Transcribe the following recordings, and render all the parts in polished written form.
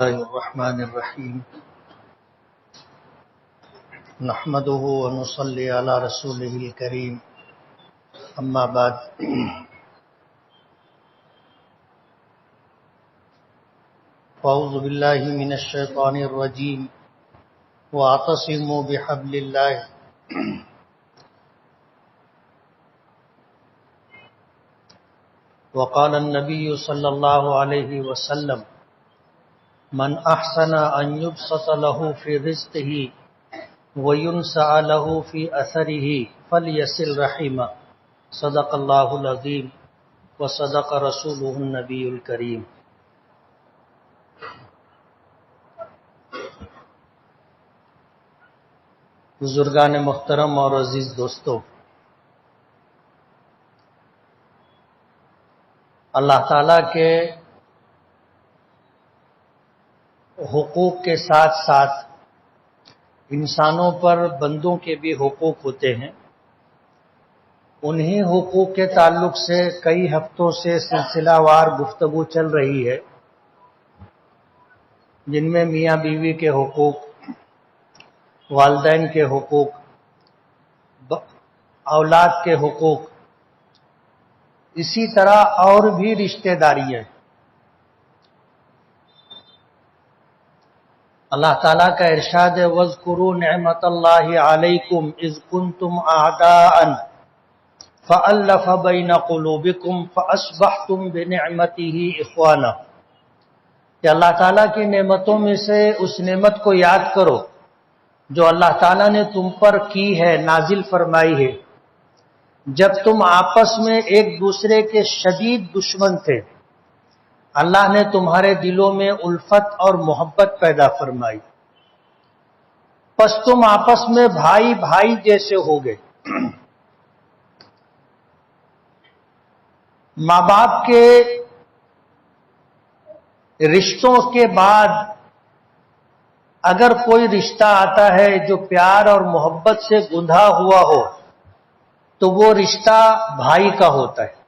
الله الرحمن الرحيم نحمده ونصلي على رسوله الكريم أما بعد فأعوذ بالله من الشيطان الرجيم واعتصموا بحبل الله وقال النبي صلى الله عليه وسلم من احسن ان يبسط له في رزقه وينسع له في اثره فليصل رحمه صدق الله العظيم وصدق رسوله النبي الكريم۔ بزرگان محترم اور عزیز دوستو، اللہ تعالیٰ کے حقوق کے ساتھ ساتھ انسانوں پر بندوں کے بھی حقوق ہوتے ہیں۔ انہی حقوق کے تعلق سے کئی ہفتوں سے سلسلہ وار گفتگو چل رہی ہے، جن میں میاں بیوی کے حقوق، والدین کے حقوق، اولاد کے حقوق، اسی طرح اور بھی رشتہ داریاں۔ اللہ تعالیٰ کا ارشاد ہے وَاذْكُرُوا نِعْمَةَ اللَّهِ عَلَيْكُمْ اِذْ كُنْتُمْ أَعْدَاءً فَأَلَّفَ بَيْنَ قُلُوبِكُمْ فَأَصْبَحْتُمْ بِنِعْمَتِهِ إِخْوَانًا، کہ اللہ تعالیٰ کی نعمتوں میں سے اس نعمت کو یاد کرو جو اللہ تعالیٰ نے تم پر کی ہے، نازل فرمائی ہے، جب تم آپس میں ایک دوسرے کے شدید دشمن تھے، اللہ نے تمہارے دلوں میں الفت اور محبت پیدا فرمائی، پس تم آپس میں بھائی بھائی جیسے ہو گئے۔ ماں باپ کے رشتوں کے بعد اگر کوئی رشتہ آتا ہے جو پیار اور محبت سے گندھا ہوا ہو تو وہ رشتہ بھائی کا ہوتا ہے۔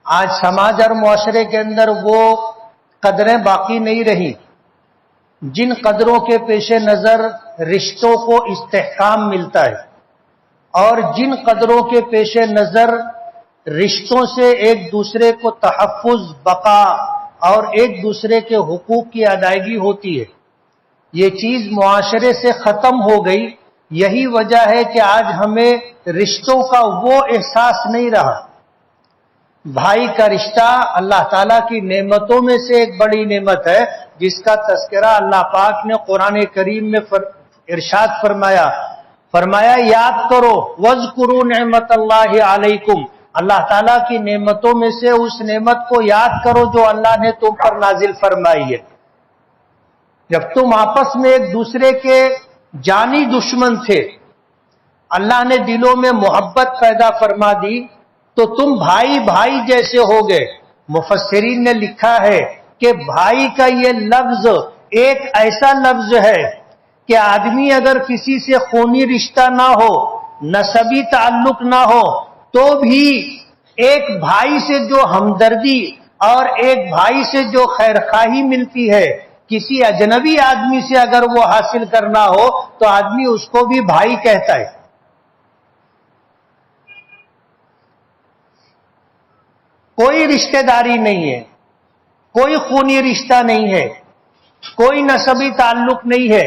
آج سماج اور معاشرے کے اندر وہ قدریں باقی نہیں رہی جن قدروں کے پیش نظر رشتوں کو استحکام ملتا ہے، اور جن قدروں کے پیش نظر رشتوں سے ایک دوسرے کو تحفظ، بقا اور ایک دوسرے کے حقوق کی ادائیگی ہوتی ہے، یہ چیز معاشرے سے ختم ہو گئی۔ یہی وجہ ہے کہ آج ہمیں رشتوں کا وہ احساس نہیں رہا۔ بھائی کا رشتہ اللہ تعالیٰ کی نعمتوں میں سے ایک بڑی نعمت ہے، جس کا تذکرہ اللہ پاک نے قرآن کریم میں ارشاد فرمایا یاد کرو وَاذْكُرُوا نِعْمَةَ اللَّهِ عَلَيْكُمْ، اللہ تعالیٰ کی نعمتوں میں سے اس نعمت کو یاد کرو جو اللہ نے تم پر نازل فرمائی ہے۔ جب تم آپس میں ایک دوسرے کے جانی دشمن تھے، اللہ نے دلوں میں محبت پیدا فرما دی تو تم بھائی بھائی جیسے ہو گئے۔ مفسرین نے لکھا ہے کہ بھائی کا یہ لفظ ایک ایسا لفظ ہے کہ آدمی اگر کسی سے خونی رشتہ نہ ہو، نسبی تعلق نہ ہو، تو بھی ایک بھائی سے جو ہمدردی اور ایک بھائی سے جو خیرخواہی ملتی ہے، کسی اجنبی آدمی سے اگر وہ حاصل کرنا ہو تو آدمی اس کو بھی بھائی کہتا ہے۔ کوئی رشتہ داری نہیں ہے، کوئی خونی رشتہ نہیں ہے، کوئی نسبی تعلق نہیں ہے،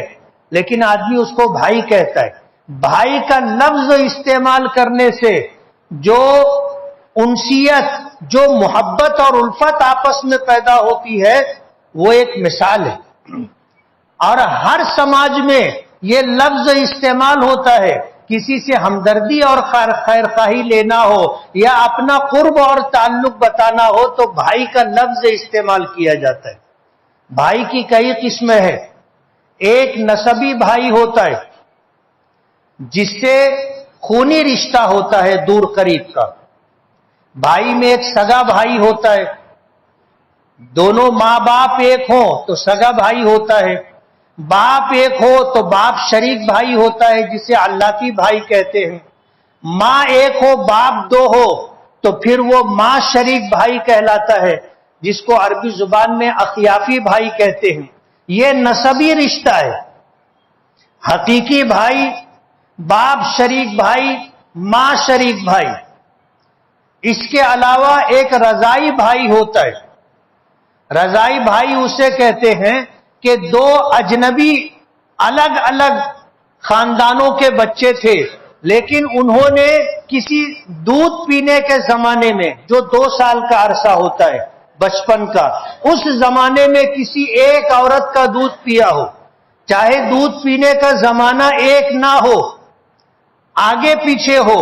لیکن آدمی اس کو بھائی کہتا ہے۔ بھائی کا لفظ استعمال کرنے سے جو انسیت، جو محبت اور الفت آپس میں پیدا ہوتی ہے، وہ ایک مثال ہے۔ اور ہر سماج میں یہ لفظ استعمال ہوتا ہے، کسی سے ہمدردی اور خیرخواہی لینا ہو یا اپنا قرب اور تعلق بتانا ہو تو بھائی کا لفظ استعمال کیا جاتا ہے۔ بھائی کی کئی قسمیں ہیں۔ ایک نسبی بھائی ہوتا ہے جس سے خونی رشتہ ہوتا ہے دور قریب کا۔ بھائی میں ایک سگا بھائی ہوتا ہے، دونوں ماں باپ ایک ہوں تو سگا بھائی ہوتا ہے، باپ ایک ہو تو باپ شریک بھائی ہوتا ہے جسے علاقی بھائی کہتے ہیں، ماں ایک ہو باپ دو ہو تو پھر وہ ماں شریک بھائی کہلاتا ہے، جس کو عربی زبان میں اخیافی بھائی کہتے ہیں، یہ نسبی رشتہ ہے۔ حقیقی بھائی، باپ شریک بھائی، ماں شریک بھائی، اس کے علاوہ ایک رضائی بھائی ہوتا ہے۔ رضائی بھائی اسے کہتے ہیں کہ دو اجنبی الگ الگ خاندانوں کے بچے تھے، لیکن انہوں نے کسی دودھ پینے کے زمانے میں، جو 2 سال کا عرصہ ہوتا ہے بچپن کا، اس زمانے میں کسی ایک عورت کا دودھ پیا ہو، چاہے دودھ پینے کا زمانہ ایک نہ ہو، آگے پیچھے ہو،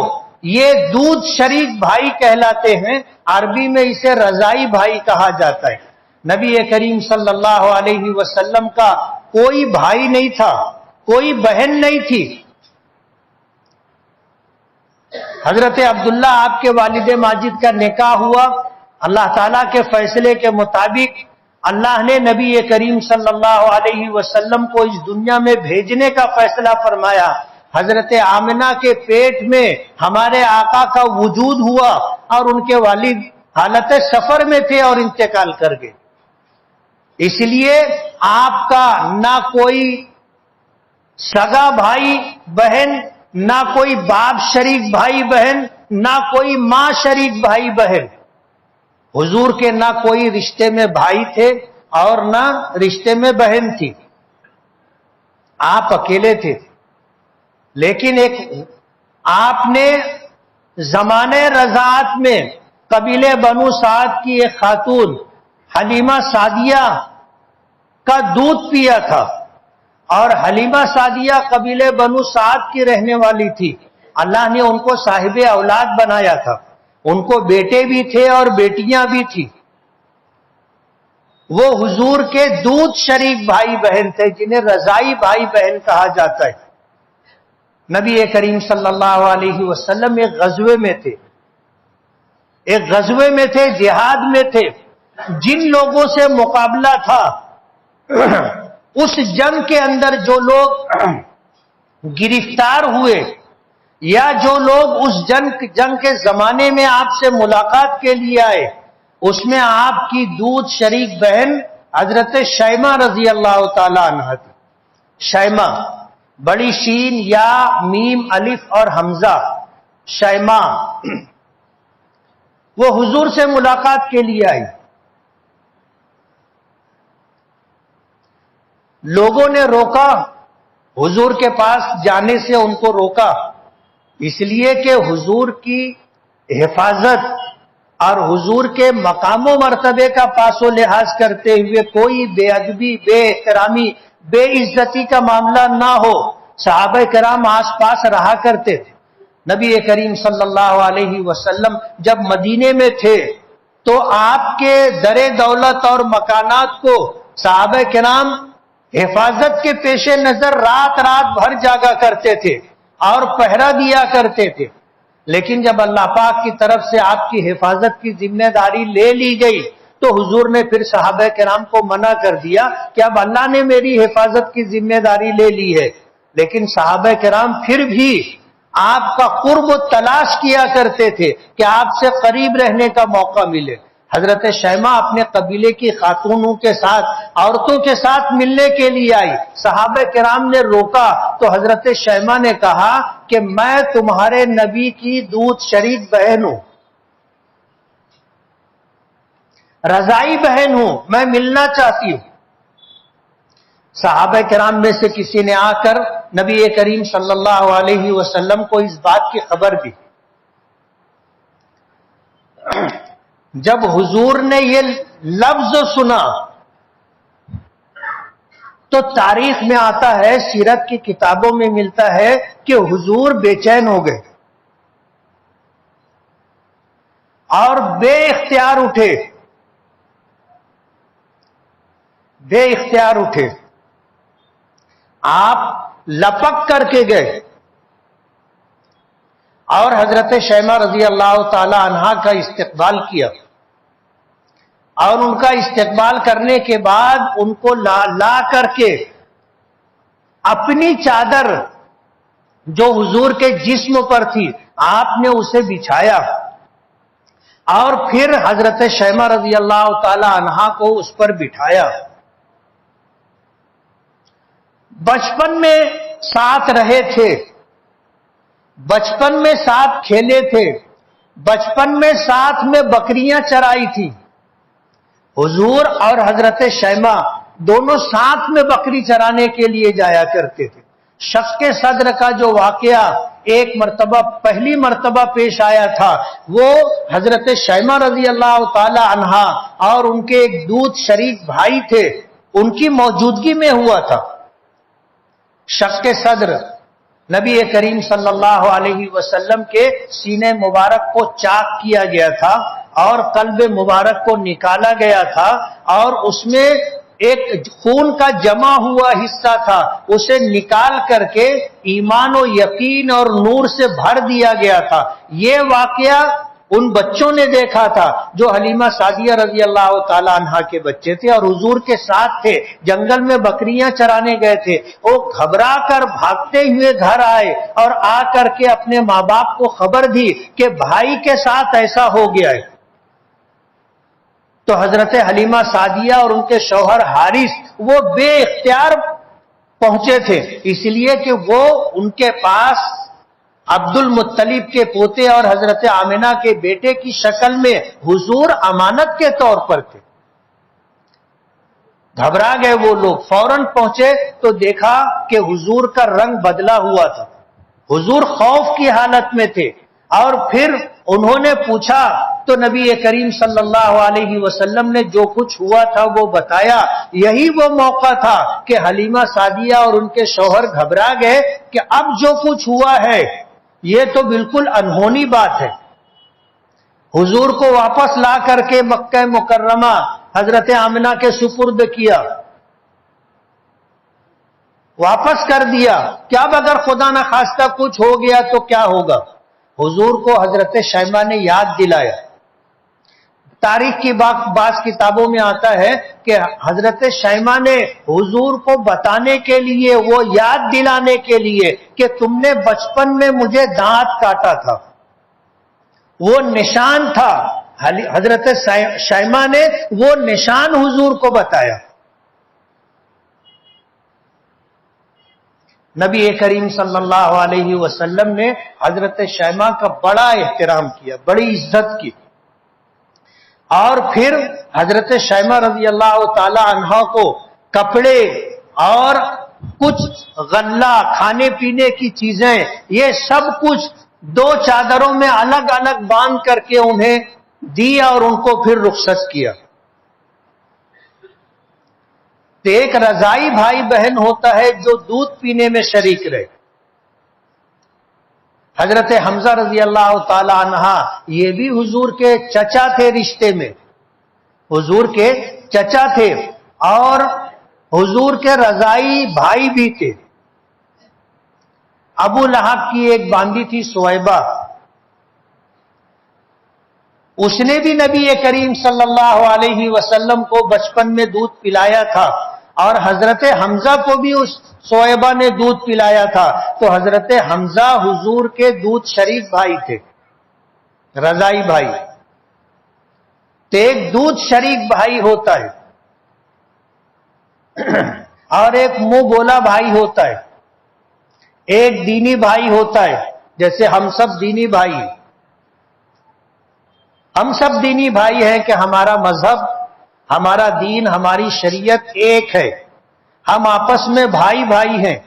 یہ دودھ شریک بھائی کہلاتے ہیں۔ عربی میں اسے رضائی بھائی کہا جاتا ہے۔ نبی کریم صلی اللہ علیہ وسلم کا کوئی بھائی نہیں تھا، کوئی بہن نہیں تھی۔ حضرت عبداللہ آپ کے والد ماجد کا نکاح ہوا، اللہ تعالیٰ کے فیصلے کے مطابق اللہ نے نبی کریم صلی اللہ علیہ وسلم کو اس دنیا میں بھیجنے کا فیصلہ فرمایا۔ حضرت آمنہ کے پیٹ میں ہمارے آقا کا وجود ہوا اور ان کے والد حالت سفر میں تھے اور انتقال کر گئے۔ اس لیے آپ کا نہ کوئی سگا بھائی بہن، نہ کوئی باپ شریک بھائی بہن، نہ کوئی ماں شریک بھائی بہن، حضور کے نہ کوئی رشتے میں بھائی تھے اور نہ رشتے میں بہن تھی، آپ اکیلے تھے۔ لیکن آپ نے زمانے رضاعت میں قبیلے بنو سعد کی ایک خاتون حلیمہ سعدیہ کا دودھ پیا تھا، اور حلیمہ سعدیہ قبیلے بنو سعد کی رہنے والی تھی۔ اللہ نے ان کو صاحب اولاد بنایا تھا، ان کو بیٹے بھی تھے اور بیٹیاں بھی تھی۔ وہ حضور کے دودھ شریک بھائی بہن تھے، جنہیں رضائی بھائی بہن کہا جاتا ہے۔ نبی کریم صلی اللہ علیہ وسلم ایک غزوے میں تھے، جہاد میں تھے۔ جن لوگوں سے مقابلہ تھا، اس جنگ کے اندر جو لوگ گرفتار ہوئے یا جو لوگ اس جنگ کے زمانے میں آپ سے ملاقات کے لیے آئے، اس میں آپ کی دودھ شریک بہن حضرت شیمہ رضی اللہ تعالی عنہ تھی۔ شیمہ، بڑی شین یا میم الف اور حمزہ، شیمہ، وہ حضور سے ملاقات کے لیے آئی۔ لوگوں نے روکا، حضور کے پاس جانے سے ان کو روکا، اس لیے کہ حضور کی حفاظت اور حضور کے مقام و مرتبے کا پاس و لحاظ کرتے ہوئے کوئی بے ادبی، بے احترامی، بے عزتی کا معاملہ نہ ہو۔ صحابہ کرام آس پاس رہا کرتے تھے۔ نبی کریم صلی اللہ علیہ وسلم جب مدینے میں تھے تو آپ کے در دولت اور مکانات کو صحابہ کرام حفاظت کے پیش نظر رات بھر جاگا کرتے تھے اور پہرا دیا کرتے تھے۔ لیکن جب اللہ پاک کی طرف سے آپ کی حفاظت کی ذمہ داری لے لی گئی تو حضور نے پھر صحابہ کرام کو منع کر دیا کہ اب اللہ نے میری حفاظت کی ذمہ داری لے لی ہے۔ لیکن صحابہ کرام پھر بھی آپ کا قرب تلاش کیا کرتے تھے کہ آپ سے قریب رہنے کا موقع ملے۔ حضرت شیمہ اپنے قبیلے کی خاتونوں کے ساتھ، عورتوں کے ساتھ ملنے کے لیے آئی۔ صحابہ کرام نے روکا تو حضرت شیمہ نے کہا کہ میں تمہارے نبی کی دودھ شریک بہن ہوں، رضائی بہن ہوں، میں ملنا چاہتی ہوں۔ صحابہ کرام میں سے کسی نے آ کر نبی کریم صلی اللہ علیہ وسلم کو اس بات کی خبر دی۔ جب حضور نے یہ لفظ سنا تو تاریخ میں آتا ہے، سیرت کی کتابوں میں ملتا ہے کہ حضور بے چین ہو گئے اور بے اختیار اٹھے، آپ لپک کر کے گئے اور حضرت شیمہ رضی اللہ تعالی عنہا کا استقبال کیا، اور ان کا استقبال کرنے کے بعد ان کو لا کر کے اپنی چادر جو حضور کے جسم پر تھی آپ نے اسے بچھایا، اور پھر حضرت شیمہ رضی اللہ تعالی عنہا کو اس پر بٹھایا. بچپن میں ساتھ رہے تھے، بچپن میں ساتھ کھیلے تھے، بچپن میں ساتھ میں بکریاں چرائی تھی. حضور اور حضرت شیمہ دونوں ساتھ میں بکری چرانے کے لیے جایا کرتے تھے. شق صدر کا جو واقعہ ایک مرتبہ پہلی مرتبہ پیش آیا تھا وہ حضرت شیمہ رضی اللہ تعالی عنہا اور ان کے ایک دودھ شریک بھائی تھے ان کی موجودگی میں ہوا تھا. شق صدر نبی کریم صلی اللہ علیہ وسلم کے سینے مبارک کو چاک کیا گیا تھا اور قلب مبارک کو نکالا گیا تھا اور اس میں ایک خون کا جمع ہوا حصہ تھا، اسے نکال کر کے ایمان و یقین اور نور سے بھر دیا گیا تھا. یہ واقعہ ان بچوں نے دیکھا تھا جو حلیمہ سعدیہ رضی اللہ تعالی عنہا کے بچے تھے اور حضور کے ساتھ تھے، جنگل میں بکریاں چرانے گئے تھے. وہ گھبرا کر بھاگتے ہوئے گھر آئے اور آ کر کے اپنے ماں باپ کو خبر دی کہ بھائی کے ساتھ ایسا ہو گیا ہے. تو حضرت حلیمہ سعدیہ اور ان کے شوہر حارث وہ بے اختیار پہنچے تھے، اس لیے کہ وہ ان کے پاس عبد المطلب کے پوتے اور حضرت آمنہ کے بیٹے کی شکل میں حضور امانت کے طور پر تھے. گھبرا گئے وہ لوگ، فوراً پہنچے تو دیکھا کہ حضور کا رنگ بدلا ہوا تھا، حضور خوف کی حالت میں تھے. اور پھر انہوں نے پوچھا تو نبی کریم صلی اللہ علیہ وسلم نے جو کچھ ہوا تھا وہ بتایا. یہی وہ موقع تھا کہ حلیمہ سعدیہ اور ان کے شوہر گھبرا گئے کہ اب جو کچھ ہوا ہے یہ تو بالکل انہونی بات ہے. حضور کو واپس لا کر کے مکہ مکرمہ حضرت آمنہ کے سپرد کیا، واپس کر دیا. کیا اگر خدا نہ خواستہ کچھ ہو گیا تو کیا ہوگا؟ حضور کو حضرت شیمہ نے یاد دلایا. تاریخ کی بعض کتابوں میں آتا ہے کہ حضرت شیمہ نے حضور کو بتانے کے لیے، وہ یاد دلانے کے لیے کہ تم نے بچپن میں مجھے دانت کاٹا تھا، وہ نشان تھا. حضرت شیمہ نے وہ نشان حضور کو بتایا. نبی کریم صلی اللہ علیہ وسلم نے حضرت شیمہ کا بڑا احترام کیا، بڑی عزت کی. اور پھر حضرت شیمہ رضی اللہ تعالی عنہ کو کپڑے اور کچھ غلہ، کھانے پینے کی چیزیں، یہ سب کچھ 2 چادروں میں الگ الگ باندھ کر کے انہیں دی اور ان کو پھر رخصت کیا. تو ایک رضائی بھائی بہن ہوتا ہے جو دودھ پینے میں شریک رہے. حضرت حمزہ رضی اللہ تعالی عنہ یہ بھی حضور کے چچا تھے، رشتے میں حضور کے چچا تھے اور حضور کے رضائی بھائی بھی تھے. ابو لہب کی ایک باندی تھی سویبہ، اس نے بھی نبی کریم صلی اللہ علیہ وسلم کو بچپن میں دودھ پلایا تھا اور حضرت حمزہ کو بھی اس سویبہ نے دودھ پلایا تھا. تو حضرت حمزہ حضور کے دودھ شریک بھائی تھے، رضائی بھائی. تو ایک دودھ شریک بھائی ہوتا ہے اور ایک منہ بولا بھائی ہوتا ہے، ایک دینی بھائی ہوتا ہے. جیسے ہم سب دینی بھائی ہیں، ہم سب دینی بھائی ہیں کہ ہمارا مذہب، ہمارا دین، ہماری شریعت ایک ہے، ہم آپس میں بھائی بھائی ہیں.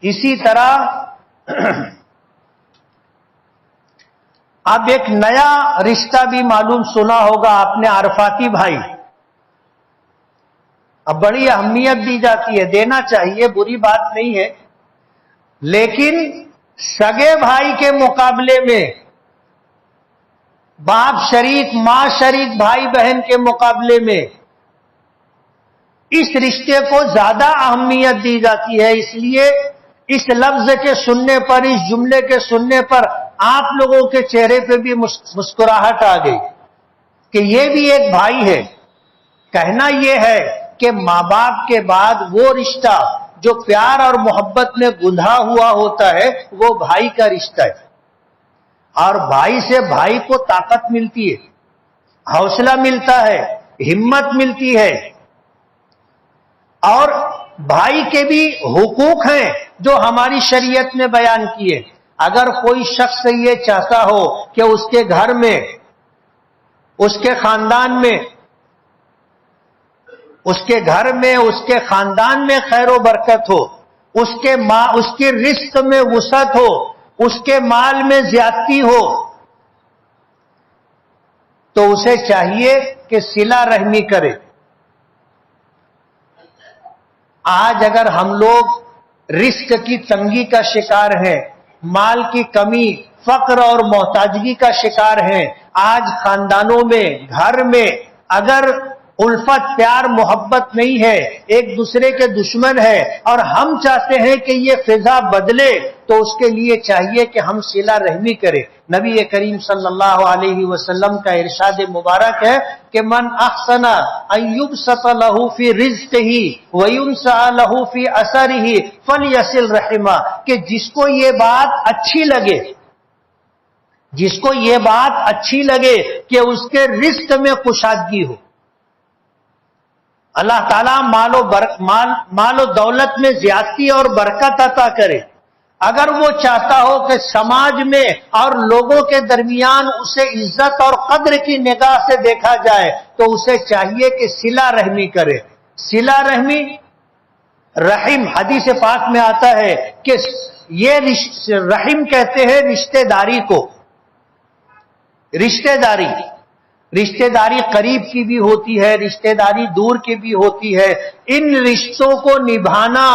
اسی طرح اب ایک نیا رشتہ بھی معلوم سنا ہوگا آپ نے، عرفاتی بھائی. اب بڑی اہمیت دی جاتی ہے، دینا چاہیے، بری بات نہیں ہے، لیکن سگے بھائی کے مقابلے میں، باپ شریک ماں شریک بھائی بہن کے مقابلے میں اس رشتے کو زیادہ اہمیت دی جاتی ہے. اس لیے اس لفظ کے سننے پر، اس جملے کے سننے پر آپ لوگوں کے چہرے پہ بھی مسکراہٹ آ گئی کہ یہ بھی ایک بھائی ہے. کہنا یہ ہے کہ ماں باپ کے بعد وہ رشتہ جو پیار اور محبت میں گندھا ہوا ہوتا ہے وہ بھائی کا رشتہ ہے. اور بھائی سے بھائی کو طاقت ملتی ہے، حوصلہ ملتا ہے، ہمت ملتی ہے، اور بھائی کے بھی حقوق ہیں جو ہماری شریعت نے بیان کیے۔ اگر کوئی شخص یہ چاہتا ہو کہ اس کے گھر میں، اس کے خاندان میں، اس کے گھر میں، اس کے خاندان میں خیر و برکت ہو، اس کے رزق میں وسعت ہو، اس کے مال میں زیادتی ہو، تو اسے چاہیے کہ صلہ رحمی کرے۔ آج اگر ہم لوگ رزق کی تنگی کا شکار ہیں، مال کی کمی، فقر اور محتاجگی کا شکار ہیں، آج خاندانوں میں، گھر میں اگر الفت، پیار، محبت نہیں ہے، ایک دوسرے کے دشمن ہے، اور ہم چاہتے ہیں کہ یہ فضا بدلے، تو اس کے لیے چاہیے کہ ہم صلہ رحمی کریں۔ نبی کریم صلی اللہ علیہ وسلم کا ارشاد مبارک ہے کہ من احسن ان یبسط له فی رزقہ وینسع له فی اثرہ فلیصل رحمہ، کہ جس کو یہ بات اچھی لگے، جس کو یہ بات اچھی لگے کہ اس کے رزق میں کشادگی ہو، اللہ تعالیٰ مال و دولت میں زیادتی اور برکت عطا کرے، اگر وہ چاہتا ہو کہ سماج میں اور لوگوں کے درمیان اسے عزت اور قدر کی نگاہ سے دیکھا جائے، تو اسے چاہیے کہ صلہ رحمی کرے۔ صلہ رحمی، رحم، حدیث پاک میں آتا ہے کہ یہ رحم کہتے ہیں رشتہ داری کو۔ رشتہ داری قریب کی بھی ہوتی ہے، رشتہ داری دور کی بھی ہوتی ہے۔ ان رشتوں کو نبھانا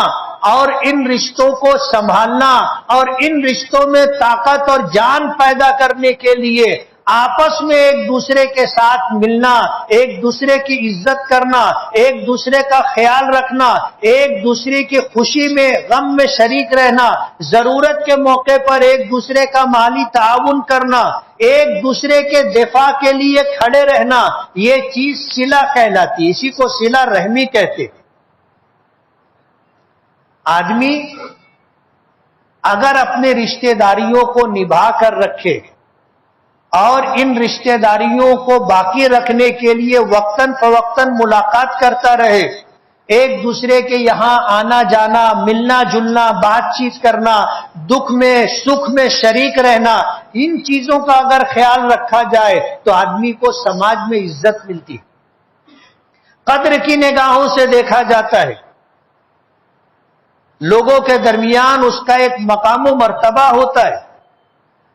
اور ان رشتوں کو سنبھالنا اور ان رشتوں میں طاقت اور جان پیدا کرنے کے لیے آپس میں ایک دوسرے کے ساتھ ملنا، ایک دوسرے کی عزت کرنا، ایک دوسرے کا خیال رکھنا، ایک دوسرے کی خوشی میں، غم میں شریک رہنا، ضرورت کے موقع پر ایک دوسرے کا مالی تعاون کرنا، ایک دوسرے کے دفاع کے لیے کھڑے رہنا، یہ چیز صلہ کہلاتی ہے، اسی کو صلہ رحمی کہتے۔ آدمی اگر اپنے رشتہ داریوں کو نبھا کر رکھے اور ان رشتہ داریوں کو باقی رکھنے کے لیے وقتاً فوقتاً ملاقات کرتا رہے، ایک دوسرے کے یہاں آنا جانا، ملنا جلنا، بات چیت کرنا، دکھ میں سکھ میں شریک رہنا، ان چیزوں کا اگر خیال رکھا جائے تو آدمی کو سماج میں عزت ملتی، قدر کی نگاہوں سے دیکھا جاتا ہے، لوگوں کے درمیان اس کا ایک مقام و مرتبہ ہوتا ہے۔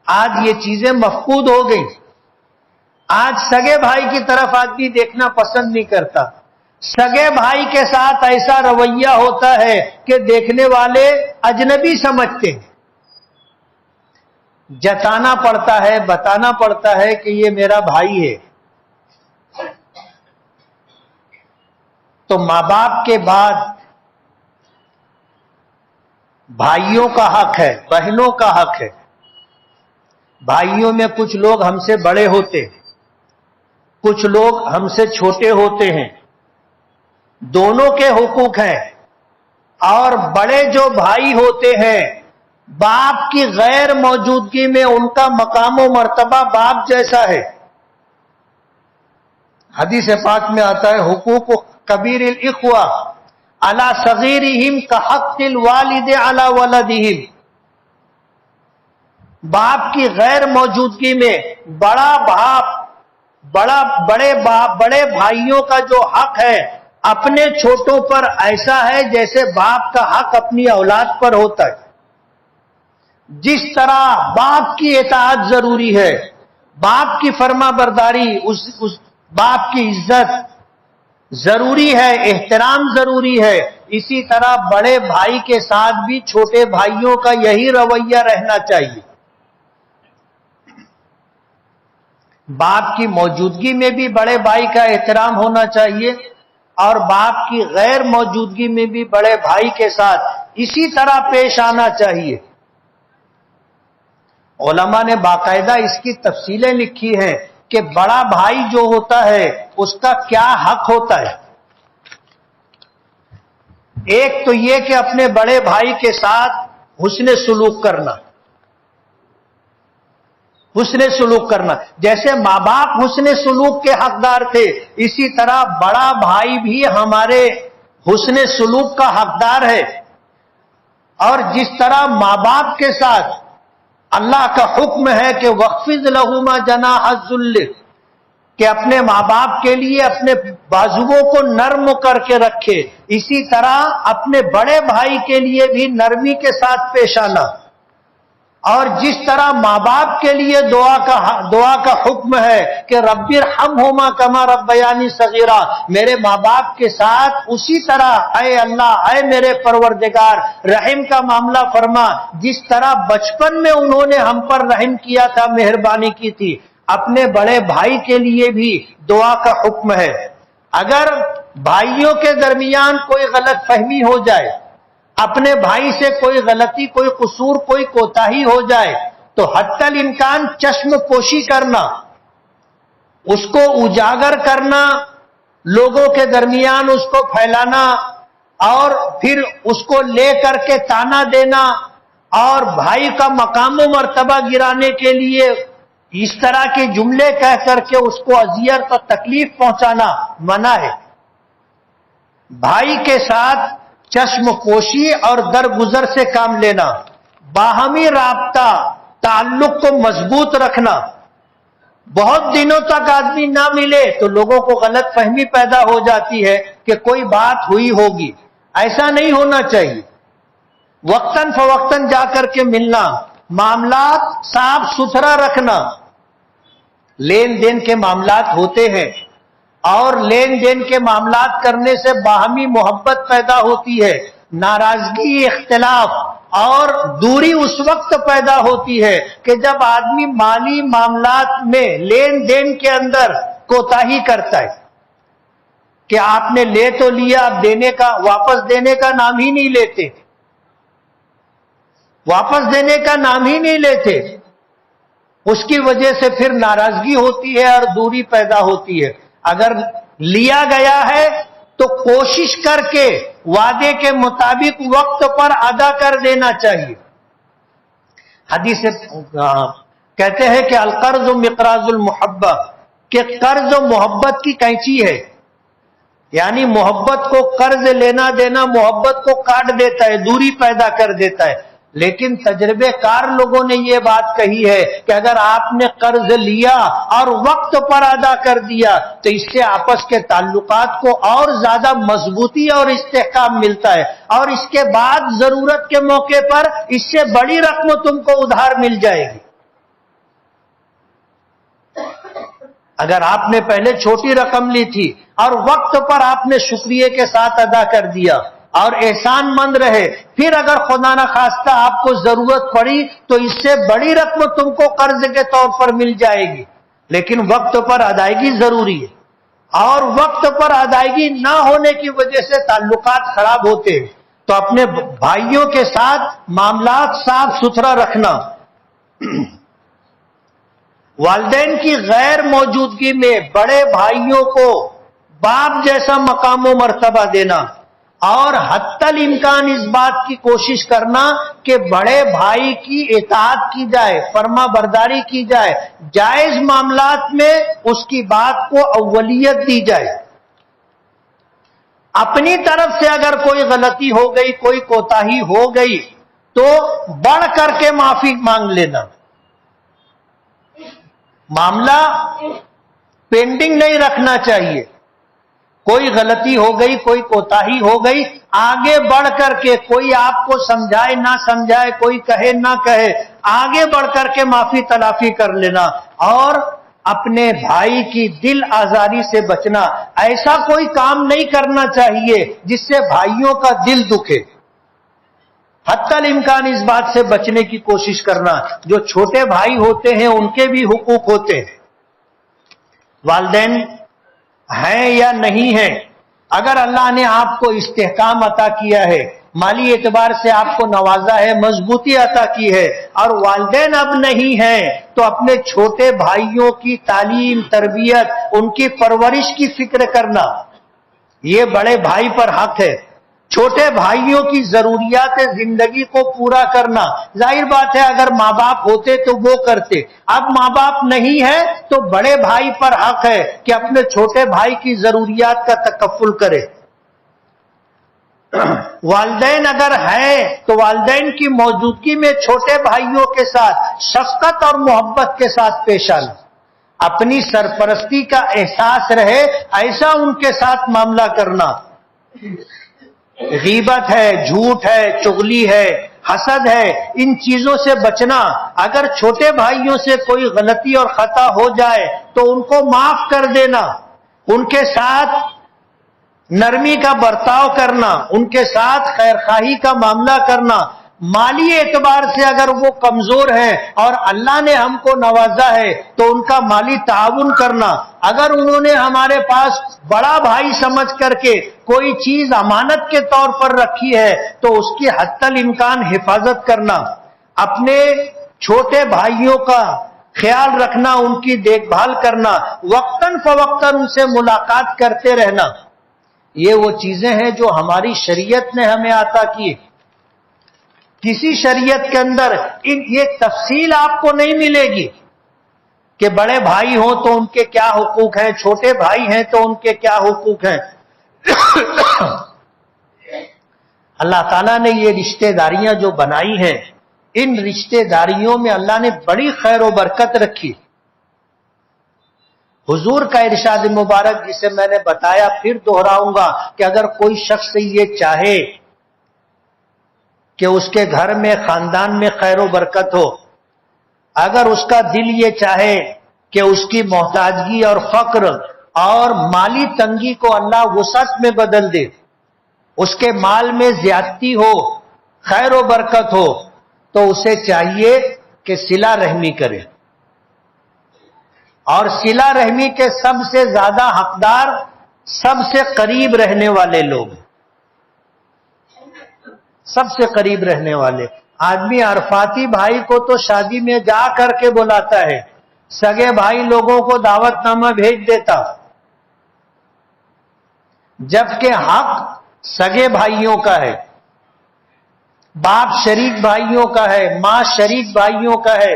آج یہ چیزیں مفقود ہو گئی۔ آج سگے بھائی کی طرف آدمی دیکھنا پسند نہیں کرتا، سگے بھائی کے ساتھ ایسا رویہ ہوتا ہے کہ دیکھنے والے اجنبی سمجھتے ہیں، جتانا پڑتا ہے، بتانا پڑتا ہے کہ یہ میرا بھائی ہے۔ تو ماں باپ کے بعد بھائیوں کا حق ہے، بہنوں کا حق ہے۔ بھائیوں میں کچھ لوگ ہم سے بڑے ہوتے ہیں، کچھ لوگ ہم سے چھوٹے ہوتے ہیں، دونوں کے حقوق ہیں۔ اور بڑے جو بھائی ہوتے ہیں، باپ کی غیر موجودگی میں ان کا مقام و مرتبہ باپ جیسا ہے۔ حدیث پاک میں آتا ہے حقوق کبیر الاخوہ علی صغیرہم کحق الوالد علی ولدہم، باپ کی غیر موجودگی میں بڑے بھائیوں کا جو حق ہے اپنے چھوٹوں پر ایسا ہے جیسے باپ کا حق اپنی اولاد پر ہوتا ہے۔ جس طرح باپ کی اطاعت ضروری ہے، باپ کی فرما برداری، باپ کی عزت ضروری ہے، احترام ضروری ہے، اسی طرح بڑے بھائی کے ساتھ بھی چھوٹے بھائیوں کا یہی رویہ رہنا چاہیے۔ باپ کی موجودگی میں بھی بڑے بھائی کا احترام ہونا چاہیے، اور باپ کی غیر موجودگی میں بھی بڑے بھائی کے ساتھ اسی طرح پیش آنا چاہیے۔ علماء نے باقاعدہ اس کی تفصیلیں لکھی ہیں کہ بڑا بھائی جو ہوتا ہے اس کا کیا حق ہوتا ہے۔ ایک تو یہ کہ اپنے بڑے بھائی کے ساتھ حسن سلوک کرنا، حسن سلوک کرنا. جیسے ماں باپ حسن سلوک کے حقدار تھے، اسی طرح بڑا بھائی بھی ہمارے حسن سلوک کا حقدار ہے. اور جس طرح ماں باپ کے ساتھ اللہ کا حکم ہے کہ وَخْفِضْ لَهُمَا جَنَاحَ الذُّلِّ، کہ اپنے ماں باپ کے لیے اپنے بازوؤں کو نرم کر کے رکھے، اسی طرح اپنے بڑے بھائی کے لیے بھی نرمی کے ساتھ پیش آنا. اور جس طرح ماں باپ کے لیے دعا کا حکم ہے کہ رب ارحمہما کما ربیانی صغیرا، میرے ماں باپ کے ساتھ اسی طرح اے اللہ، اے میرے پروردگار رحم کا معاملہ فرما جس طرح بچپن میں انہوں نے ہم پر رحم کیا تھا، مہربانی کی تھی. اپنے بڑے بھائی کے لیے بھی دعا کا حکم ہے. اگر بھائیوں کے درمیان کوئی غلط فہمی ہو جائے، اپنے بھائی سے کوئی غلطی، کوئی قصور، کوئی کوتاہی ہو جائے، تو حتی الامکان چشم پوشی کرنا، اس کو اجاگر کرنا، لوگوں کے درمیان اس کو پھیلانا، اور پھر اس کو لے کر کے تانا دینا اور بھائی کا مقام و مرتبہ گرانے کے لیے اس طرح کے جملے کہہ کر کے اس کو اذیت اور تکلیف پہنچانا منع ہے. بھائی کے ساتھ چشم پوشی اور درگزر سے کام لینا، باہمی رابطہ، تعلق کو مضبوط رکھنا. بہت دنوں تک آدمی نہ ملے تو لوگوں کو غلط فہمی پیدا ہو جاتی ہے کہ کوئی بات ہوئی ہوگی. ایسا نہیں ہونا چاہیے. وقتاً فوقتاً جا کر کے ملنا، معاملات صاف ستھرا رکھنا. لین دین کے معاملات ہوتے ہیں اور لین دین کے معاملات کرنے سے باہمی محبت پیدا ہوتی ہے. ناراضگی، اختلاف اور دوری اس وقت پیدا ہوتی ہے کہ جب آدمی مالی معاملات میں لین دین کے اندر کوتاہی کرتا ہے کہ آپ نے لے تو لیا، اب دینے کا، واپس دینے کا نام ہی نہیں لیتے، واپس دینے کا نام ہی نہیں لیتے. اس کی وجہ سے پھر ناراضگی ہوتی ہے اور دوری پیدا ہوتی ہے. اگر لیا گیا ہے تو کوشش کر کے وعدے کے مطابق وقت پر ادا کر دینا چاہیے. حدیث کہتے ہیں کہ القرض مقراض المحبہ، کہ قرض محبت کی کینچی ہے. یعنی محبت کو قرض لینا دینا محبت کو کاٹ دیتا ہے، دوری پیدا کر دیتا ہے. لیکن تجربے کار لوگوں نے یہ بات کہی ہے کہ اگر آپ نے قرض لیا اور وقت پر ادا کر دیا تو اس سے آپس کے تعلقات کو اور زیادہ مضبوطی اور استحکام ملتا ہے، اور اس کے بعد ضرورت کے موقع پر اس سے بڑی رقم تم کو ادھار مل جائے گی. اگر آپ نے پہلے چھوٹی رقم لی تھی اور وقت پر آپ نے شکریہ کے ساتھ ادا کر دیا اور احسان مند رہے، پھر اگر خدا نہ خواستہ آپ کو ضرورت پڑی تو اس سے بڑی رقم تم کو قرض کے طور پر مل جائے گی. لیکن وقت پر ادائیگی ضروری ہے، اور وقت پر ادائیگی نہ ہونے کی وجہ سے تعلقات خراب ہوتے ہیں. تو اپنے بھائیوں کے ساتھ معاملات صاف ستھرا رکھنا. والدین کی غیر موجودگی میں بڑے بھائیوں کو باپ جیسا مقام و مرتبہ دینا، اور حتی الامکان اس بات کی کوشش کرنا کہ بڑے بھائی کی اطاعت کی جائے، فرما برداری کی جائے، جائز معاملات میں اس کی بات کو اولیت دی جائے. اپنی طرف سے اگر کوئی غلطی ہو گئی، کوئی کوتاہی ہو گئی تو بڑھ کر کے معافی مانگ لینا. معاملہ پینڈنگ نہیں رکھنا چاہیے. کوئی غلطی ہو گئی، کوئی کوتاہی ہو گئی، آگے بڑھ کر کے، کوئی آپ کو سمجھائے نہ سمجھائے، کوئی کہے نہ کہے، آگے بڑھ کر کے معافی تلافی کر لینا اور اپنے بھائی کی دل آزاری سے بچنا. ایسا کوئی کام نہیں کرنا چاہیے جس سے بھائیوں کا دل دکھے. حتی الامکان اس بات سے بچنے کی کوشش کرنا. جو چھوٹے بھائی ہوتے ہیں ان کے بھی حقوق ہوتے ہیں. والدین ہیں یا نہیں ہیں، اگر اللہ نے آپ کو استحکام عطا کیا ہے، مالی اعتبار سے آپ کو نوازا ہے، مضبوطی عطا کی ہے، اور والدین اب نہیں ہیں، تو اپنے چھوٹے بھائیوں کی تعلیم، تربیت، ان کی پرورش کی فکر کرنا، یہ بڑے بھائی پر حق ہے. چھوٹے بھائیوں کی ضروریات زندگی کو پورا کرنا، ظاہر بات ہے اگر ماں باپ ہوتے تو وہ کرتے، اب ماں باپ نہیں ہے تو بڑے بھائی پر حق ہے کہ اپنے چھوٹے بھائی کی ضروریات کا تکفل کرے۔ والدین اگر ہیں تو والدین کی موجودگی میں چھوٹے بھائیوں کے ساتھ شفقت اور محبت کے ساتھ پیش آنا، اپنی سرپرستی کا احساس رہے ایسا ان کے ساتھ معاملہ کرنا۔ غیبت ہے، جھوٹ ہے، چغلی ہے، حسد ہے، ان چیزوں سے بچنا۔ اگر چھوٹے بھائیوں سے کوئی غلطی اور خطا ہو جائے تو ان کو معاف کر دینا، ان کے ساتھ نرمی کا برتاؤ کرنا، ان کے ساتھ خیرخواہی کا معاملہ کرنا۔ مالی اعتبار سے اگر وہ کمزور ہیں اور اللہ نے ہم کو نوازا ہے تو ان کا مالی تعاون کرنا۔ اگر انہوں نے ہمارے پاس بڑا بھائی سمجھ کر کے کوئی چیز امانت کے طور پر رکھی ہے تو اس کی حتی الامکان حفاظت کرنا، اپنے چھوٹے بھائیوں کا خیال رکھنا، ان کی دیکھ بھال کرنا، وقتاً فوقتاً ان سے ملاقات کرتے رہنا، یہ وہ چیزیں ہیں جو ہماری شریعت نے ہمیں عطا کی۔ کسی شریعت کے اندر یہ تفصیل آپ کو نہیں ملے گی کہ بڑے بھائی ہوں تو ان کے کیا حقوق ہیں، چھوٹے بھائی ہیں تو ان کے کیا حقوق ہیں۔ اللہ تعالیٰ نے یہ رشتہ داریاں جو بنائی ہیں، ان رشتہ داریوں میں اللہ نے بڑی خیر و برکت رکھی۔ حضور کا ارشاد مبارک جسے میں نے بتایا پھر دہراؤں گا کہ اگر کوئی شخص یہ چاہے کہ اس کے گھر میں خاندان میں خیر و برکت ہو، اگر اس کا دل یہ چاہے کہ اس کی محتاجگی اور فقر اور مالی تنگی کو اللہ وسعت میں بدل دے، اس کے مال میں زیادتی ہو، خیر و برکت ہو، تو اسے چاہیے کہ صلہ رحمی کرے۔ اور صلہ رحمی کے سب سے زیادہ حقدار سب سے قریب رہنے والے لوگ، سب سے قریب رہنے والے۔ آدمی عرفاتی بھائی کو تو شادی میں جا کر کے بلاتا ہے، سگے بھائی لوگوں کو دعوت نامہ بھیج دیتا، جبکہ حق سگے بھائیوں کا ہے، باپ شریک بھائیوں کا ہے، ماں شریک بھائیوں کا ہے،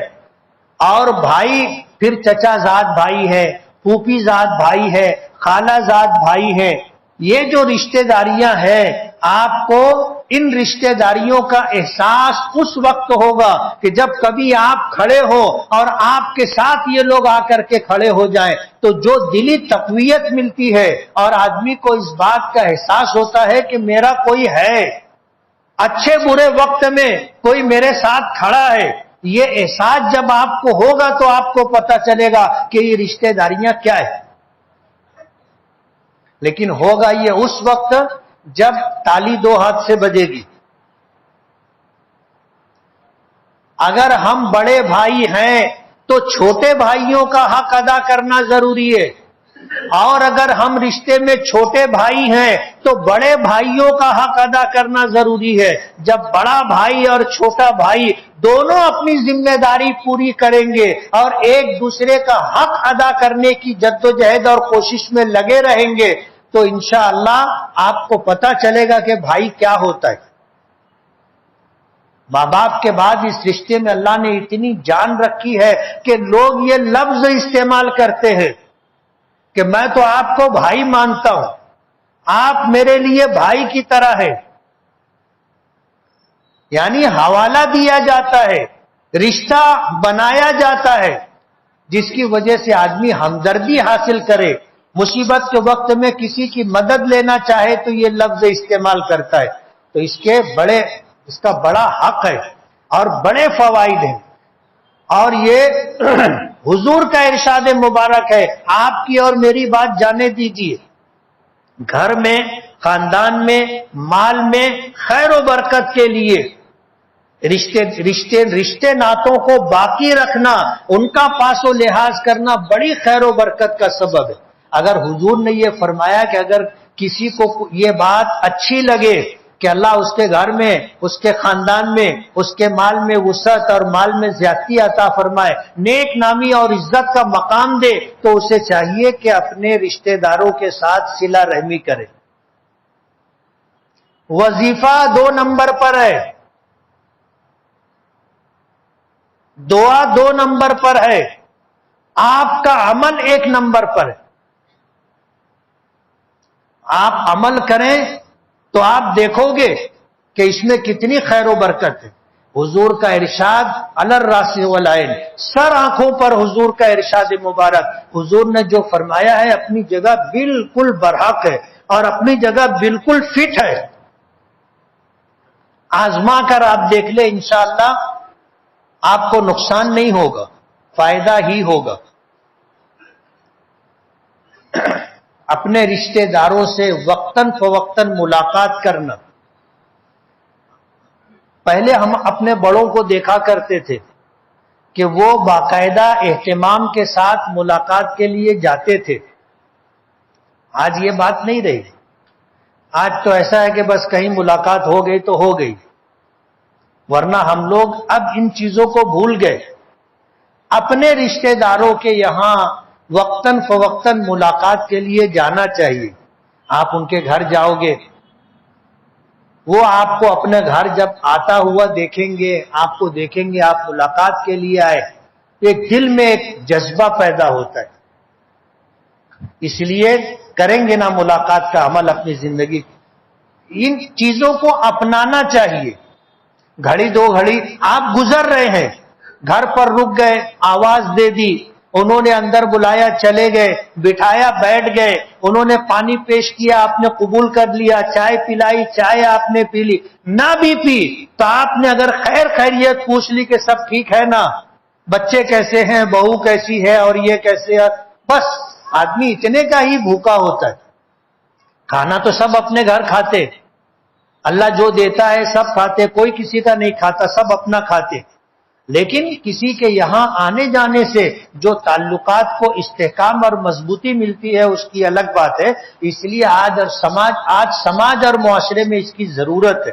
اور بھائی پھر چچا زاد بھائی ہے، پھوپھی زاد بھائی ہے، خالہ زاد بھائی ہے۔ یہ جو رشتہ داریاں ہیں، آپ کو ان رشتہ داریوں کا احساس اس وقت ہوگا کہ جب کبھی آپ کھڑے ہو اور آپ کے ساتھ یہ لوگ آ کر کے کھڑے ہو جائیں تو جو دلی تقویت ملتی ہے اور آدمی کو اس بات کا احساس ہوتا ہے کہ میرا کوئی ہے، اچھے برے وقت میں کوئی میرے ساتھ کھڑا ہے، یہ احساس جب آپ کو ہوگا تو آپ کو پتا چلے گا کہ یہ رشتہ داریاں کیا ہے۔ لیکن ہوگا یہ اس وقت جب تالی دو ہاتھ سے بجے گی۔ اگر ہم بڑے بھائی ہیں تو چھوٹے بھائیوں کا حق ادا کرنا ضروری ہے، اور اگر ہم رشتے میں چھوٹے بھائی ہیں تو بڑے بھائیوں کا حق ادا کرنا ضروری ہے۔ جب بڑا بھائی اور چھوٹا بھائی دونوں اپنی ذمہ داری پوری کریں گے اور ایک دوسرے کا حق ادا کرنے کی جدوجہد اور کوشش میں لگے رہیں گے تو انشاءاللہ آپ کو پتا چلے گا کہ بھائی کیا ہوتا ہے۔ ماں باپ کے بعد اس رشتے میں اللہ نے اتنی جان رکھی ہے کہ لوگ یہ لفظ استعمال کرتے ہیں کہ میں تو آپ کو بھائی مانتا ہوں، آپ میرے لیے بھائی کی طرح ہے، یعنی حوالہ دیا جاتا ہے، رشتہ بنایا جاتا ہے، جس کی وجہ سے آدمی ہمدردی حاصل کرے، مصیبت کے وقت میں کسی کی مدد لینا چاہے تو یہ لفظ استعمال کرتا ہے۔ تو اس کا بڑا حق ہے اور بڑے فوائد ہیں، اور یہ حضور کا ارشاد مبارک ہے۔ آپ کی اور میری بات جانے دیجیے، گھر میں، خاندان میں، مال میں خیر و برکت کے لیے رشتے ناتوں کو باقی رکھنا، ان کا پاس و لحاظ کرنا بڑی خیر و برکت کا سبب ہے۔ اگر حضور نے یہ فرمایا کہ اگر کسی کو یہ بات اچھی لگے کہ اللہ اس کے گھر میں، اس کے خاندان میں، اس کے مال میں وسعت اور مال میں زیادتی عطا فرمائے، نیک نامی اور عزت کا مقام دے، تو اسے چاہیے کہ اپنے رشتہ داروں کے ساتھ صلہ رحمی کرے۔ وظیفہ 2 نمبر پر ہے، دعا 2 نمبر پر ہے، آپ کا عمل 1 نمبر پر ہے۔ آپ عمل کریں تو آپ دیکھو گے کہ اس میں کتنی خیر و برکت ہے۔ حضور کا ارشاد علی الراس والعین، سر آنکھوں پر حضور کا ارشاد مبارک، حضور نے جو فرمایا ہے اپنی جگہ بالکل برحق ہے اور اپنی جگہ بالکل فٹ ہے۔ آزما کر آپ دیکھ لیں، انشاءاللہ آپ کو نقصان نہیں ہوگا، فائدہ ہی ہوگا۔ اپنے رشتہ داروں سے وقتاً فوقتاً ملاقات کرنا۔ پہلے ہم اپنے بڑوں کو دیکھا کرتے تھے کہ وہ باقاعدہ اہتمام کے ساتھ ملاقات کے لیے جاتے تھے، آج یہ بات نہیں رہی۔ آج تو ایسا ہے کہ بس کہیں ملاقات ہو گئی تو ہو گئی، ورنہ ہم لوگ اب ان چیزوں کو بھول گئے۔ اپنے رشتہ داروں کے یہاں وقتاً فوقتاً ملاقات کے لیے جانا چاہیے۔ آپ ان کے گھر جاؤ گے، وہ آپ کو اپنے گھر جب آتا ہوا دیکھیں گے، آپ کو دیکھیں گے آپ ملاقات کے لیے آئے، ایک دل میں ایک جذبہ پیدا ہوتا ہے۔ اس لیے کریں گے نا ملاقات کا عمل اپنی زندگی، ان چیزوں کو اپنانا چاہیے۔ گھڑی 2 گھڑی آپ گزر رہے ہیں، گھر پر رک گئے، آواز دے دی، انہوں نے اندر بلایا چلے گئے، بٹھایا بیٹھ گئے، انہوں نے پانی پیش کیا آپ نے قبول کر لیا، چائے پلائی چائے آپ نے پی لی، نہ بھی پی تو آپ نے اگر خیر خیریت پوچھ لی کہ سب ٹھیک ہے نا، بچے کیسے ہیں، بہو کیسی ہے اور یہ کیسے ہے، بس آدمی اتنے کا ہی بھوکا ہوتا ہے۔ کھانا تو سب اپنے گھر کھاتے، اللہ جو دیتا ہے سب کھاتے، کوئی کسی کا نہیں کھاتا، سب اپنا کھاتے، لیکن کسی کے یہاں آنے جانے سے جو تعلقات کو استحکام اور مضبوطی ملتی ہے اس کی الگ بات ہے۔ اس لیے آج سماج اور معاشرے میں اس کی ضرورت ہے،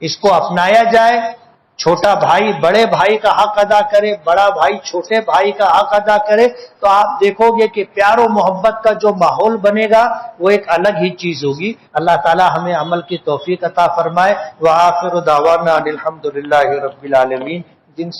اس کو اپنایا جائے۔ چھوٹا بھائی بڑے بھائی کا حق ادا کرے، بڑا بھائی چھوٹے بھائی کا حق ادا کرے، تو آپ دیکھو گے کہ پیار و محبت کا جو ماحول بنے گا وہ ایک الگ ہی چیز ہوگی۔ اللہ تعالی ہمیں عمل کی توفیق عطا فرمائے۔ وآخر دعوانا ان الحمد للہ رب العالمین۔ جن